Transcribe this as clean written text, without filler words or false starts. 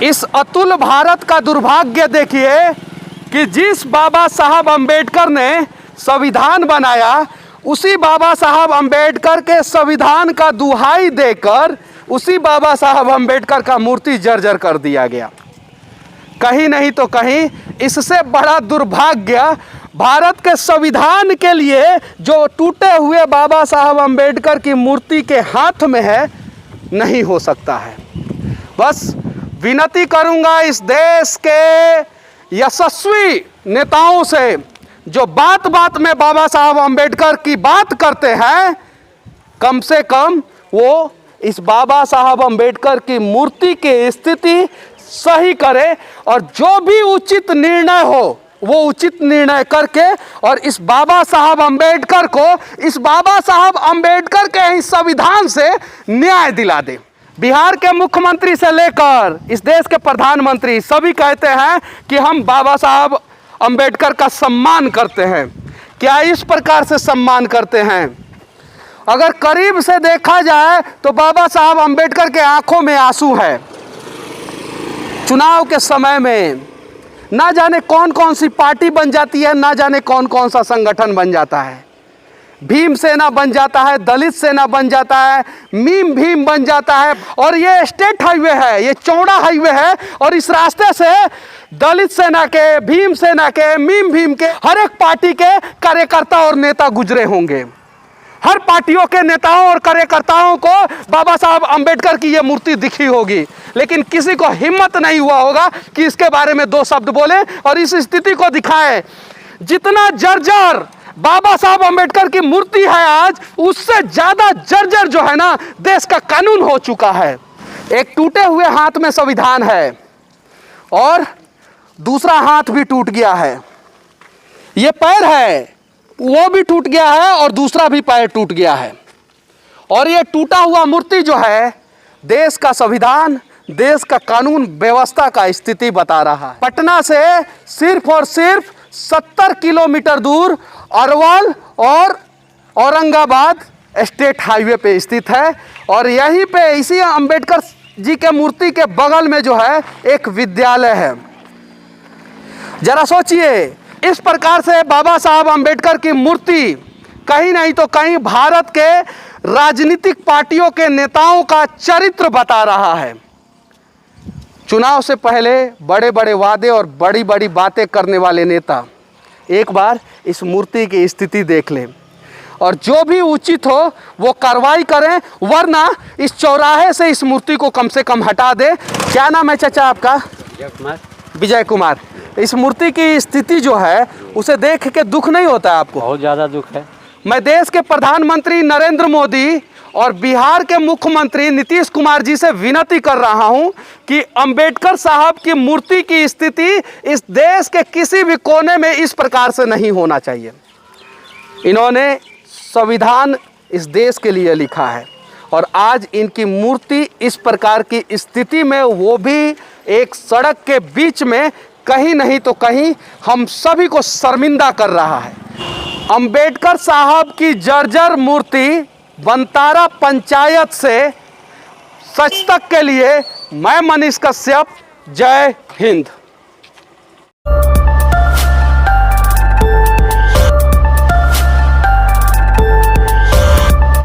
इस अतुल भारत का दुर्भाग्य देखिए कि जिस बाबा साहब अंबेडकर ने संविधान बनाया, उसी बाबा साहब अंबेडकर के संविधान का दुहाई देकर उसी बाबा साहब अंबेडकर का मूर्ति जर्जर कर दिया गया। कहीं नहीं तो कहीं इससे बड़ा दुर्भाग्य भारत के संविधान के लिए जो टूटे हुए बाबा साहब अंबेडकर की मूर्ति के हाथ में है, नहीं हो सकता है। बस विनती करूंगा इस देश के यशस्वी नेताओं से, जो बात बात में बाबा साहब अंबेडकर की बात करते हैं, कम से कम वो इस बाबा साहब अंबेडकर की मूर्ति की स्थिति सही करे और जो भी उचित निर्णय हो वो उचित निर्णय करके और इस बाबा साहब अंबेडकर को इस बाबा साहब अंबेडकर के ही संविधान से न्याय दिला दे। बिहार के मुख्यमंत्री से लेकर इस देश के प्रधानमंत्री सभी कहते हैं कि हम बाबा साहब अंबेडकर का सम्मान करते हैं। क्या इस प्रकार से सम्मान करते हैं? अगर करीब से देखा जाए तो बाबा साहब अंबेडकर के आंखों में आंसू है। चुनाव के समय में ना जाने कौन कौन सी पार्टी बन जाती है, ना जाने कौन कौन सा संगठन बन जाता है। भीम सेना बन जाता है, दलित सेना बन जाता है, मीम भीम बन जाता है। और ये स्टेट हाईवे है, ये चौड़ा हाईवे है और इस रास्ते से दलित सेना के, भीम सेना के, मीम भीम के हर एक पार्टी के कार्यकर्ता और नेता गुजरे होंगे। हर पार्टियों के नेताओं और कार्यकर्ताओं को बाबा साहब अंबेडकर की ये मूर्ति दिखी होगी, लेकिन किसी को हिम्मत नहीं हुआ होगा कि इसके बारे में दो शब्द बोले और इस स्थिति को दिखाए। जितना जर्जर बाबा साहब अंबेडकर की मूर्ति है आज, उससे ज्यादा जर्जर जो है ना देश का कानून हो चुका है। एक टूटे हुए हाथ में संविधान है और दूसरा हाथ भी टूट गया है। ये पैर है वो भी टूट गया है और दूसरा भी पैर टूट गया है। और ये टूटा हुआ मूर्ति जो है देश का संविधान, देश का कानून व्यवस्था का स्थिति बता रहा है। पटना से सिर्फ और सिर्फ 70 किलोमीटर दूर अरवल और औरंगाबाद स्टेट हाईवे पे स्थित है। और यहीं पे इसी अंबेडकर जी के मूर्ति के बगल में जो है एक विद्यालय है। जरा सोचिए, इस प्रकार से बाबा साहब अंबेडकर की मूर्ति कहीं नहीं तो कहीं भारत के राजनीतिक पार्टियों के नेताओं का चरित्र बता रहा है। चुनाव से पहले बड़े बड़े वादे और बड़ी बड़ी बातें करने वाले नेता एक बार इस मूर्ति की स्थिति देख लें और जो भी उचित हो वो कार्रवाई करें, वरना इस चौराहे से इस मूर्ति को कम से कम हटा दे। क्या नाम है चाचा आपका? विजय कुमार। इस मूर्ति की स्थिति जो है उसे देख के दुख नहीं होता है आपको? बहुत ज़्यादा दुख है। मैं देश के प्रधानमंत्री नरेंद्र मोदी और बिहार के मुख्यमंत्री नीतीश कुमार जी से विनती कर रहा हूं कि अंबेडकर साहब की मूर्ति की स्थिति इस देश के किसी भी कोने में इस प्रकार से नहीं होना चाहिए। इन्होंने संविधान इस देश के लिए लिखा है और आज इनकी मूर्ति इस प्रकार की स्थिति में, वो भी एक सड़क के बीच में, कहीं नहीं तो कहीं हम सभी को शर्मिंदा कर रहा है। अंबेडकर साहब की जर्जर मूर्ति बनतारा पंचायत से सच तक के लिए मैं मनीष कश्यप, जय हिंद।